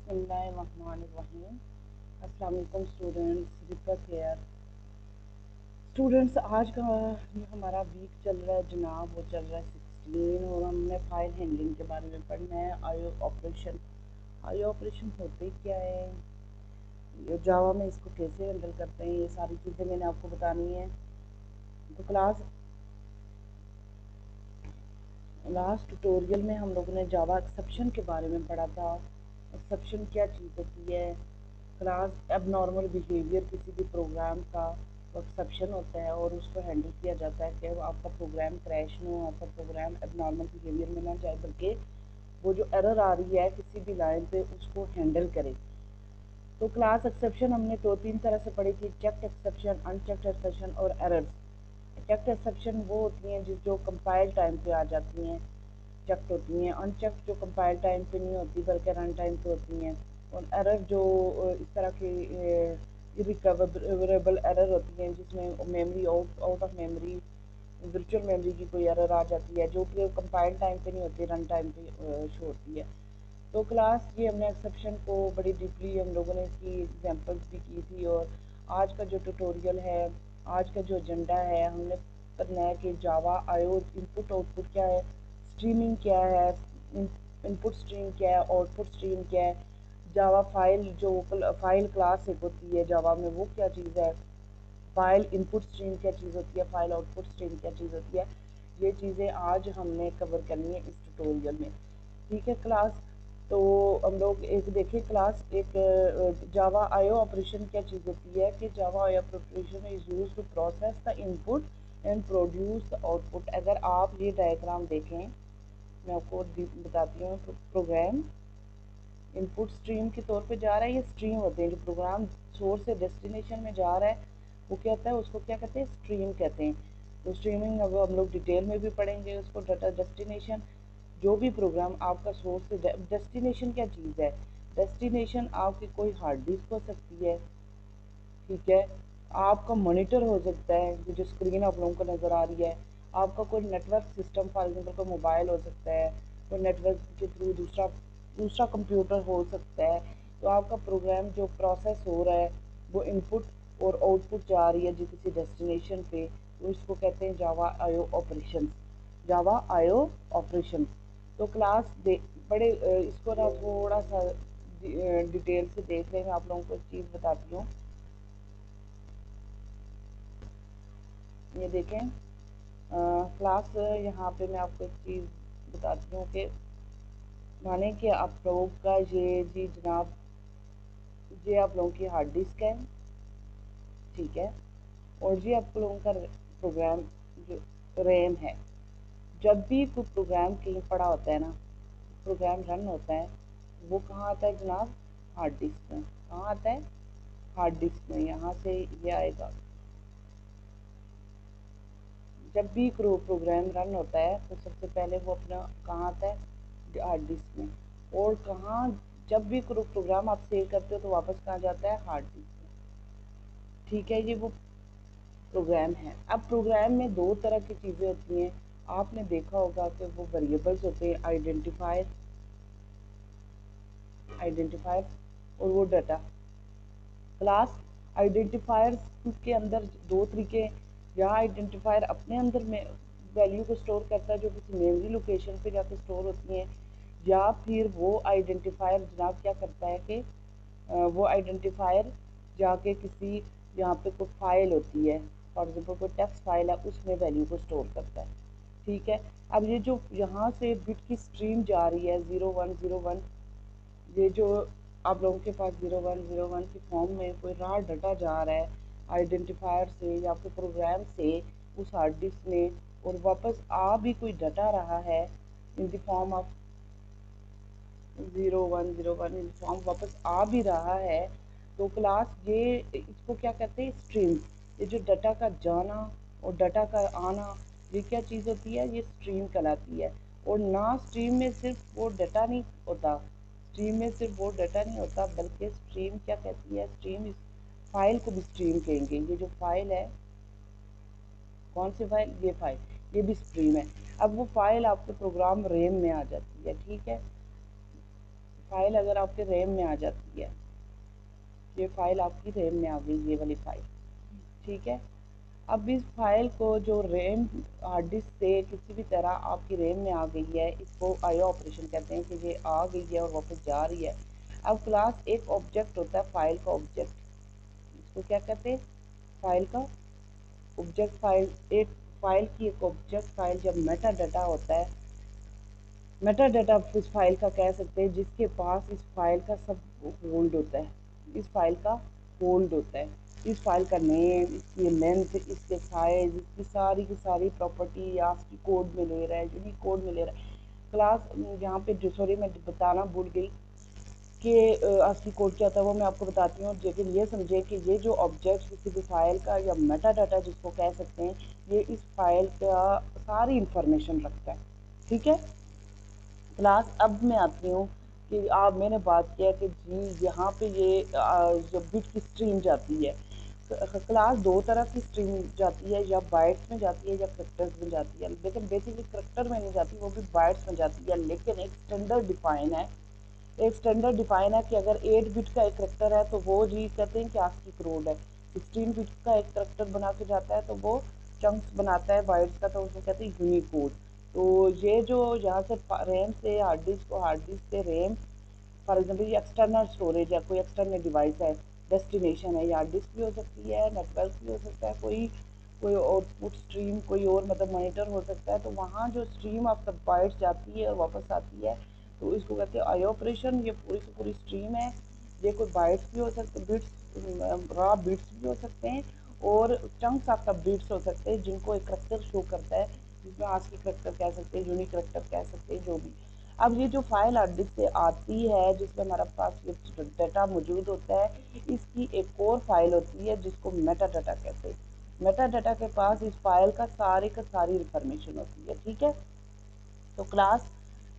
बिस्मिल्लाहिर्रहमानिर्रहीम। अस्सलाम वालेकुम स्टूडेंट्स, रिपत हेयर। स्टूडेंट्स, आज का जो हमारा वीक चल रहा है जनाब, वो चल रहा है 16 और हमने फाइल हैंडलिंग के बारे में पढ़ना है। IO operation. आईओ ऑपरेशन होते क्या है, ये जावा में इसको कैसे हैंडल करते हैं, ये सारी चीज़ें मैंने आपको बतानी है। तो क्लास लास्ट ट्यूटोरियल में हम लोगों ने जावा एक्सेप्शन के बारे में पढ़ा था। एक्सेप्शन क्या चीज़ होती है। क्लास एबनॉर्मल बिहेवियर किसी भी प्रोग्राम का एक्सेप्शन होता है और उसको हैंडल किया जाता है कि आपका प्रोग्राम क्रैश ना हो, आपका प्रोग्राम एबनॉर्मल बिहेवियर में ना जाए, बल्कि वो जो एरर आ रही है किसी भी लाइन पे उसको हैंडल करे। तो क्लास एक्सेप्शन हमने दो तीन तरह से पढ़ी थी, चेक्ड एक्सेप्शन, अनचेक्ड एक्सेप्शन और एरर्स। चेक्ड एक्सेप्शन वो होती हैं जो कंपाइल टाइम पे आ जाती हैं, चेक्ड होती हैं। अनचेक्ड जो कंपाइल टाइम पे नहीं होती बल्कि रन टाइम पे होती हैं। और एरर जो इस तरह की इरिकवरेबल एरर होती हैं जिसमें memory out of memory, virtual memory की कोई एरर आ जाती है जो कि कंपाइल टाइम पे नहीं होती, रन टाइम पे शो होती है। तो क्लास ये हमने एक्सेप्शन को बड़ी डीपली हम लोगों ने इसकी एग्जांपल्स भी की थी। और आज का जो ट्यूटोरियल है, आज का जो एजेंडा है, हमने करना है कि जावा आईओ इनपुट आउटपुट क्या है, स्ट्रीमिंग क्या है, इनपुट स्ट्रीम क्या है, आउटपुट स्ट्रीम क्या है, जावा फाइल जो फाइल क्लास एक होती है जावा में वो क्या चीज़ है, फाइल इनपुट स्ट्रीम क्या चीज़ होती है, फाइल आउटपुट स्ट्रीम क्या चीज़ होती है। ये चीज़ें आज हमने कवर करनी है इस ट्यूटोरियल में। ठीक है क्लास। तो हम लोग एक देखिए क्लास, एक जावा आईओ ऑपरेशन क्या चीज़ होती है कि Java IO operation is used to process the input and produce the output. अगर आप ये डायग्राम देखें, मैं आपको बताती हूँ। प्रोग्राम इनपुट स्ट्रीम के तौर पे जा रहा है, ये स्ट्रीम होते हैं जो प्रोग्राम सोर्स से डेस्टिनेशन में जा रहा है, वो क्या होता है, उसको क्या कहते हैं, स्ट्रीम कहते हैं। तो स्ट्रीमिंग अब हम लोग डिटेल में भी पढ़ेंगे उसको। डाटा डेस्टिनेशन, जो भी प्रोग्राम आपका सोर्स से डेस्टिनेशन क्या चीज़ है, डेस्टिनेशन आपकी कोई हार्ड डिस्क हो सकती है, ठीक है, आपका मॉनिटर हो सकता है, ये जो स्क्रीन आप लोगों को नज़र आ रही है, आपका कोई नेटवर्क सिस्टम, फॉर एग्जाम्पल कोई मोबाइल हो सकता है, कोई नेटवर्क के थ्रू दूसरा दूसरा कंप्यूटर हो सकता है। तो आपका प्रोग्राम जो प्रोसेस हो रहा है वो इनपुट और आउटपुट जा रही है जो किसी डेस्टिनेशन पे, तो इसको कहते हैं जावा आईओ ऑपरेशन। जावा आईओ ऑपरेशन। तो क्लास दे बड़े इसको ना थोड़ा सा डिटेल से देख लें। मैं आप लोगों को एक चीज़ बताती हूँ। ये देखें क्लास, यहाँ पे मैं आपको एक चीज़ बताती हूँ कि माने कि आप लोगों का ये जी जनाब, ये आप लोगों की हार्ड डिस्क है, ठीक है, और ये आप लोगों का प्रोग्राम जो रैम है। जब भी कोई प्रोग्राम कहीं पड़ा होता है ना, प्रोग्राम रन होता है, वो कहाँ आता है जनाब, हार्ड डिस्क में। कहाँ आता है, हार्ड डिस्क में। यहाँ से ये आएगा। जब भी प्रोग्राम रन होता है तो सबसे पहले वो अपना कहाँ आता है, हार्ड डिस्क में। और कहाँ, जब भी प्रोग्राम आप सेव करते हो तो वापस कहाँ जाता है, हार्ड डिस्क में। ठीक है, ये वो प्रोग्राम है। अब प्रोग्राम में दो तरह की चीज़ें होती हैं। आपने देखा होगा कि वो वेरिएबल्स होते हैं, आइडेंटिफायर, आइडेंटिफायर और वो डाटा। क्लास आइडेंटिफायर्स के अंदर दो तरीके, या आइडेंटिफायर अपने अंदर में वैल्यू को स्टोर करता है जो किसी मेमोरी लोकेशन पे जाके स्टोर होती हैं, या फिर वो आइडेंटिफायर जनाब क्या करता है कि वो आइडेंटिफायर जाके किसी, यहाँ पे कोई फाइल होती है, फॉर एग्जाम्पल कोई टेक्स्ट फाइल है, उसमें वैल्यू को स्टोर करता है। ठीक है। अब ये जो यहाँ से बिट की स्ट्रीम जा रही है 0101, ये जो आप लोगों के पास 0101 की फॉर्म में कोई रहा डाटा जा रहा है आइडेंटिफायर से या फिर प्रोग्राम से उस हार्ड डिस्क में, और वापस आ भी कोई डाटा रहा है in the form of 0101, in form वापस आ भी रहा है, तो क्लास ये इसको क्या कहते हैं, स्ट्रीम। ये जो डाटा का जाना और डाटा का आना, ये क्या चीज़ होती है, ये स्ट्रीम कहलाती है। और ना स्ट्रीम में सिर्फ वो डाटा नहीं होता, स्ट्रीम में सिर्फ वो डाटा नहीं होता, बल्कि स्ट्रीम क्या कहती है, स्ट्रीम इस फाइल को भी स्ट्रीम कहेंगे। ये जो फाइल है, कौन सी फाइल, ये फाइल, ये भी स्ट्रीम है। अब वो फाइल आपके प्रोग्राम रेम में आ जाती है, ठीक है। फाइल अगर आपके रैम में आ जाती है, ये फाइल आपकी रैम में आ गई, ये वाली फाइल, ठीक है। अब इस फाइल को जो रैम हार्ड डिस्क से किसी भी तरह आपकी रैम में आ गई है, इसको आईओ ऑपरेशन कहते हैं कि ये आ गई है और वापस जा रही है। अब क्लास एक ऑब्जेक्ट होता है, फाइल का ऑब्जेक्ट, इसको क्या कहते हैं, फाइल का ऑब्जेक्ट। फाइल एक फाइल की एक ऑब्जेक्ट फाइल जब मेटा डाटा होता है, मेटा डाटा उस फाइल का कह सकते हैं जिसके पास इस फाइल का सब होल्ड होता है, इस फाइल का होल्ड होता है, इस फाइल का नेम, इसकी लेंथ, इसके साइज, इसकी की सारी प्रॉपर्टी या इसकी कोड में ले रहा है, यूनिक कोड में ले रहा है। क्लास यहाँ पे सॉरी मैं बताना भूल गई कि ASCII कोड क्या होता है, वो मैं आपको बताती हूँ। लेकिन ये समझे कि ये जो ऑब्जेक्ट किसी भी फाइल का या मेटा डाटा जिसको कह सकते हैं, ये इस फाइल का सारी इंफॉर्मेशन रखता है, ठीक है। क्लास अब मैं आती हूँ कि आप मैंने बात किया कि जी यहाँ पे ये जो बिट की स्ट्रीम जाती है, क्लास दो तरह की स्ट्रीम जाती है, या बाइट्स में जाती है या करेक्टर्स में जाती है। लेकिन बेसिकली करेक्टर में नहीं जाती, वो भी बाइट्स में जाती है। लेकिन एक स्टैंडर्ड डिफाइन है, एक स्टैंडर्ड डिफाइन है कि अगर 8 बिट का एक करेक्टर है तो वो जी कहते हैं कि ASCII कोड है। 16 बिट का एक करेक्टर बना के जाता है तो वो चंक्स बनाता है बाइट्स का, तो उसको कहते हैं यूनिकोड। तो ये जो यहाँ से रैम से हार्ड डिस्क को, हार्ड डिस्क से रैम, फॉर एग्जाम्पल ये एक्सटर्नल स्टोरेज है, कोई एक्सटर्नल डिवाइस है, डेस्टिनेशन है, या डिस्क भी हो सकती है, नेटवर्क भी हो सकता है, कोई आउटपुट स्ट्रीम, कोई और मतलब मॉनिटर हो सकता है। तो वहाँ जो स्ट्रीम ऑफ द बाइट्स जाती है और वापस आती है, तो इसको कहते हैं आईओ ऑपरेशन। ये पूरी से पूरी स्ट्रीम है, ये कोई बाइट्स भी हो सकते, बिट्स, रॉ बिट्स भी हो सकते हैं, और चंक्स ऑफ द बिट्स हो सकते हैं जिनको एक करेक्टर शो करता है, जिसमें ASCII करेक्टर कह सकते हैं, यूनिक करेक्टर कह सकते हैं, जो भी। अब ये जो फाइल हार्ड डिस्क से आती है जिसमें हमारे पास ये डाटा मौजूद होता है, इसकी एक और फाइल होती है जिसको मेटा डाटा कहते हैं। मेटा डाटा के पास इस फाइल का सारी इंफॉर्मेशन होती है, ठीक है। तो क्लास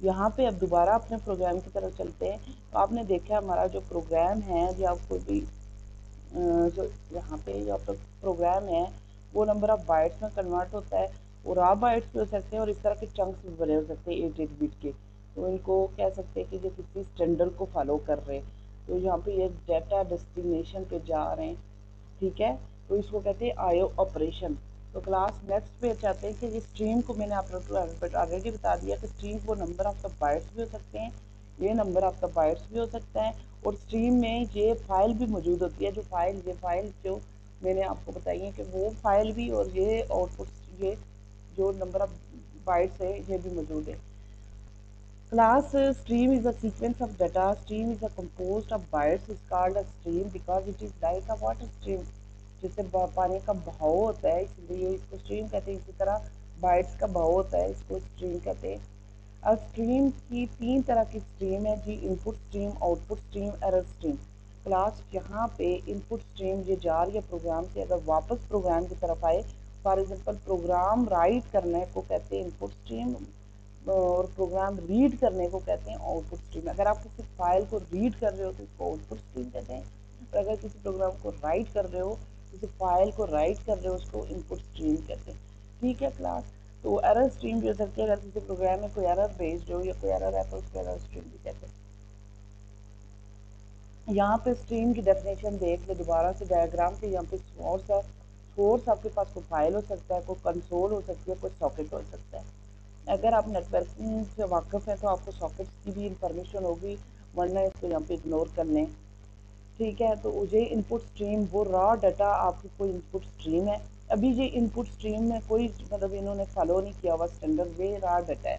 यहाँ पे अब दोबारा अपने प्रोग्राम की तरफ चलते हैं। तो आपने देखा हमारा जो प्रोग्राम है, या कोई भी जो यहाँ पे जो आपका प्रोग्राम है वो नंबर ऑफ बाइट्स में कन्वर्ट होता है, और रॉ बाइट्स भी हो सकते हैं और इस तरह के चंक्स भी बने हो सकते हैं 8 बिट के। तो इनको कह सकते हैं कि जो किसी स्टैंडर्ड को फॉलो कर रहे हैं। तो यहाँ पे ये डाटा डेस्टिनेशन पे जा रहे हैं, ठीक है। तो इसको कहते हैं आईओ ऑपरेशन। तो क्लास नेक्स्ट पे चाहते हैं कि ये स्ट्रीम को मैंने आप ऑलरेडी बता दिया कि स्ट्रीम को नंबर ऑफ द बाइट्स भी हो सकते हैं, ये नंबर ऑफ द बाइट्स भी हो सकता है, और स्ट्रीम में ये फाइल भी मौजूद होती है, ये फाइल जो मैंने आपको बताई है कि वो फाइल भी, और ये आउटपुट, ये जो नंबर ऑफ बाइट्स है ये भी मौजूद है। Class stream is a sequence of data. Stream is a composed of bytes. Is called a stream because it is like a water stream. जैसे पानी का बहाव होता है, इसलिए इसको स्ट्रीम कहते हैं। इसी तरह बाइट्स का बहाव होता है, इसको स्ट्रीम कहते हैं। अब स्ट्रीम की तीन तरह की स्ट्रीम है जी, input stream, output stream, error stream. Class यहाँ पे इनपुट स्ट्रीम ये जा रही है प्रोग्राम से, अगर वापस प्रोग्राम की तरफ आए, फॉर एग्जाम्पल प्रोग्राम राइट करने को कहते हैं इनपुट स्ट्रीम, और प्रोग्राम रीड करने को कहते हैं आउटपुट स्ट्रीम। अगर आप किसी फाइल को रीड कर रहे हो तो इसको आउटपुट स्ट्रीम कहते हैं, और अगर किसी प्रोग्राम को राइट कर रहे हो, किसी फाइल को राइट कर रहे हो, उसको इनपुट स्ट्रीम कहते हैं, ठीक है क्लास। तो एरर स्ट्रीम भी हो सकती है, अगर किसी प्रोग्राम में कोई एरर बेस्ड हो या कोई एरर है तो उसको एरर स्ट्रीम भी कहते हैं। यहाँ पे स्ट्रीम की डेफिनेशन देख ले दोबारा से डायग्राम पे। यहाँ पे सोर्स है, सोर्स आपके पास कोई फाइल हो सकता है, कोई कंसोल हो सकती है, कोई सॉकेट हो सकता है। अगर आप नेटवर्किंग से वाकिफ़ हैं तो आपको सॉकेट्स की भी इंफॉर्मेशन होगी, वरना इसको यहाँ पे इग्नोर कर लें, ठीक है। तो ये इनपुट स्ट्रीम वो रॉ डाटा आपकी कोई इनपुट स्ट्रीम है। अभी ये इनपुट स्ट्रीम में कोई मतलब इन्होंने फॉलो नहीं किया हुआ स्टैंडर्ड, ये रॉ डाटा है,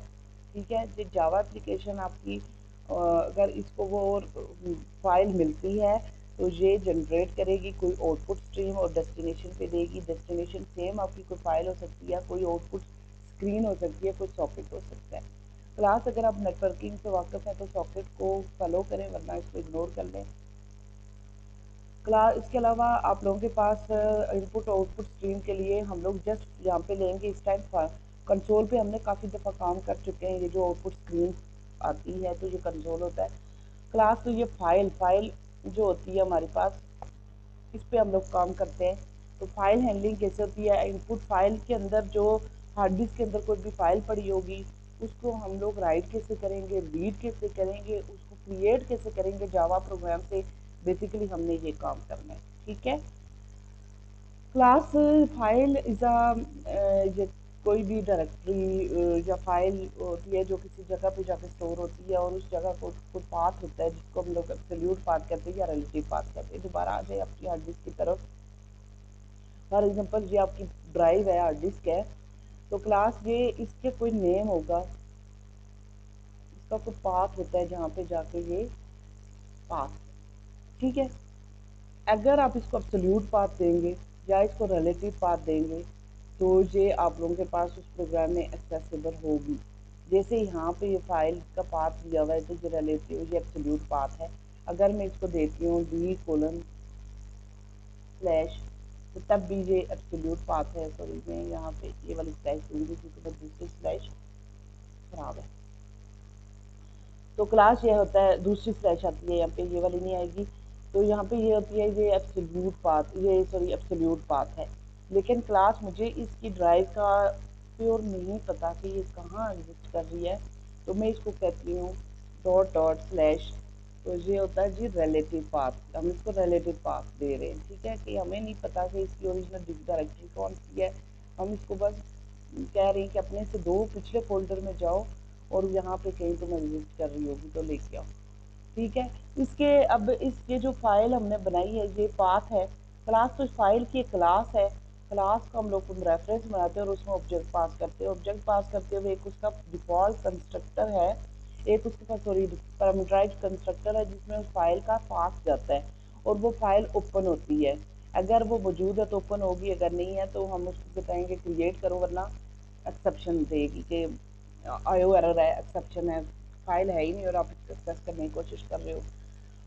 ठीक है। ये जावा एप्लीकेशन आपकी अगर इसको वो फाइल मिलती है तो ये जनरेट करेगी कोई आउटपुट स्ट्रीम और डेस्टिनेशन पे देगी। डेस्टिनेशन सेम आपकी कोई फाइल हो सकती है, कोई आउटपुट स्क्रीन हो सकती है, कोई सॉकेट हो सकता है। क्लास अगर आप नेटवर्किंग से वाकिफ़ हैं तो सॉकेट को फॉलो करें, वरना इसको इग्नोर कर लें। क्लास इसके अलावा आप लोगों के पास इनपुट आउटपुट स्ट्रीम के लिए हम लोग जस्ट यहाँ पे लेंगे इस टाइम कंसोल पे हमने काफ़ी दफ़ा काम कर चुके हैं। ये जो आउटपुट स्क्रीन आती है तो ये कंसोल होता है। क्लास तो ये फाइल जो होती है हमारे पास, इस पे हम लोग काम करते हैं। तो फाइल हैंडलिंग कैसे होती है, इनपुट फाइल के अंदर जो हार्ड डिस्क के अंदर कोई भी फाइल पड़ी होगी उसको हम लोग राइट कैसे करेंगे, रीड कैसे करेंगे, उसको क्रिएट कैसे करेंगे जावा प्रोग्राम से, बेसिकली हमने ये काम करना है, ठीक है। क्लास फाइल इज़ ये कोई भी डायरेक्टरी या फाइल होती है जो किसी जगह पे जाके स्टोर होती है, और उस जगह को पाथ होता है जिसको हम लोग एब्सोल्यूट पाथ कहते हैं या रिलेटिव पाथ कहते हैं। दोबारा आ जाए आपकी हार्ड डिस्क की तरफ। फॉर एग्जांपल ये आपकी ड्राइव है, हार्ड डिस्क है, तो क्लास ये इसके कोई नेम होगा, इसका कोई पाथ होता है जहाँ पे जाके ये पाथ, ठीक है। अगर आप इसको एब्सोल्यूट पाथ देंगे या इसको रिलेटिव पाथ देंगे तो ये आप लोगों के पास उस प्रोग्राम में एक्सेसिबल होगी। जैसे यहाँ पे ये फाइल का पाथ दिया हुआ है तो ये रिलेटिव, ये एब्सोल्यूट पाथ है। अगर मैं इसको देती हूँ d:// तो तब भी ये एब्सोल्यूट पाथ है। सॉरी मैं यहाँ पे ये वाली स्लैश दूंगी क्योंकि मैं दूसरी स्लैश खराब है। तो क्लास ये होता है, दूसरी स्लैश आती है यहाँ पे, ये वाली नहीं आएगी। तो यहाँ पे ये होती है ये एब्सोल्यूट पाथ, ये सॉरी एब्सोल्यूट पाथ है। लेकिन क्लास मुझे इसकी ड्राइव का प्योर नहीं पता कि ये कहाँ एग्जिस्ट कर रही है, तो मैं इसको कहती हूँ ./। तो ये होता है जी रिलेटिव पाथ, हम इसको रिलेटिव पाथ दे रहे हैं, ठीक है। कि हमें नहीं पता कि इसकी ओरिजिनल डायरेक्टरी कौन सी है, हम इसको बस कह रही हैं कि अपने से 2 पिछले फोल्डर में जाओ और यहाँ पे कहीं तुम एग्जिस्ट कर रही होगी तो लेके आओ, ठीक है। इसके अब इसके जो फाइल हमने बनाई है ये पाथ है। क्लास तो फाइल की क्लास है, क्लास का हम लोग रेफरेंस बनाते हैं और उसमें ऑब्जेक्ट पास करते हैं। ऑब्जेक्ट पास करते हुए एक उसका डिफॉल्ट कंस्ट्रक्टर है, एक उसके पास सॉरी पैरामीटराइज्ड कंस्ट्रक्टर है जिसमें उस फाइल का पाथ जाता है और वो फाइल ओपन होती है। अगर वो मौजूद है तो ओपन होगी, अगर नहीं है तो हम उसको बताएंगे क्रिएट करो, वरना एक्सेप्शन देगी कि आयो एरर है, एक्सेप्शन है, फाइल है ही नहीं और आप एक्सेस करने की कोशिश कर रहे हो।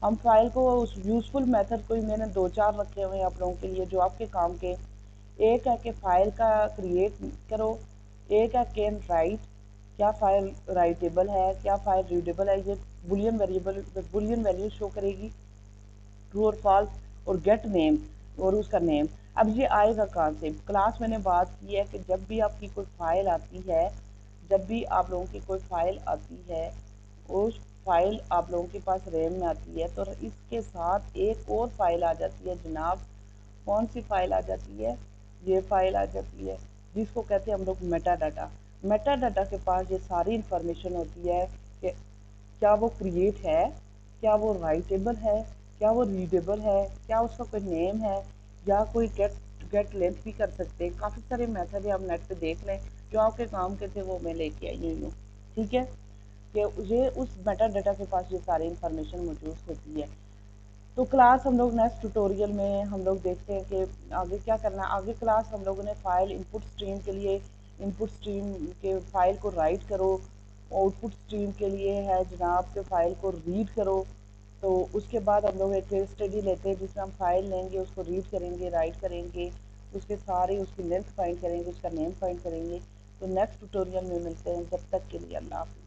हम फाइल को उस यूजफुल मेथड को ही मैंने 2-4 रखे हुए हैं आप लोगों के लिए जो आपके काम के। एक है कि फाइल का क्रिएट करो, एक है कैन राइट, क्या फाइल राइटेबल है, क्या फाइल रीडेबल है, ये Boolean variable Boolean value show करेगी, ट्रू और फॉल्स, और गेट नेम और उसका नेम। अब ये आएगा कहाँ से, क्लास मैंने बात की है कि जब भी आपकी कोई फाइल आती है, जब भी आप लोगों की कोई फाइल आती है, उस फाइल आप लोगों के पास रैम में आती है तो इसके साथ एक और फाइल आ जाती है जनाब। कौन सी फाइल आ जाती है, ये फाइल आ जाती है जिसको कहते हैं हम लोग मेटा डाटा। मेटा डाटा के पास ये सारी इंफॉर्मेशन होती है कि क्या वो क्रिएट है, क्या वो राइटेबल है, क्या वो रीडेबल है, क्या उसका कोई नेम है, या कोई गेट लेंथ भी कर सकते हैं। काफ़ी सारे मेथड है, आप नेट पे देख लें, जो आपके काम के थे वो मैं लेके आई हुई हूँ, ठीक है। कि ये उस मेटा डाटा के पास ये सारी इंफॉर्मेशन मौजूद होती है। तो क्लास हम लोग नेक्स्ट ट्यूटोरियल में हम लोग देखते हैं कि आगे क्या करना है। आगे क्लास हम लोगों ने फाइल इनपुट स्ट्रीम के लिए, इनपुट स्ट्रीम के फाइल को राइट करो, आउटपुट स्ट्रीम के लिए है जनाब के फाइल को रीड करो। तो उसके बाद हम लोग एक केस स्टडी लेते हैं जिसमें हम फाइल लेंगे, उसको रीड करेंगे, राइट करेंगे, उसके सारे उसकी लेंथ फाइंड करेंगे, उसका नेम फाइंड करेंगे। तो नेक्स्ट ट्यूटोरियल में मिलते हैं, जब तक के लिए अल्लाह हाफिज़।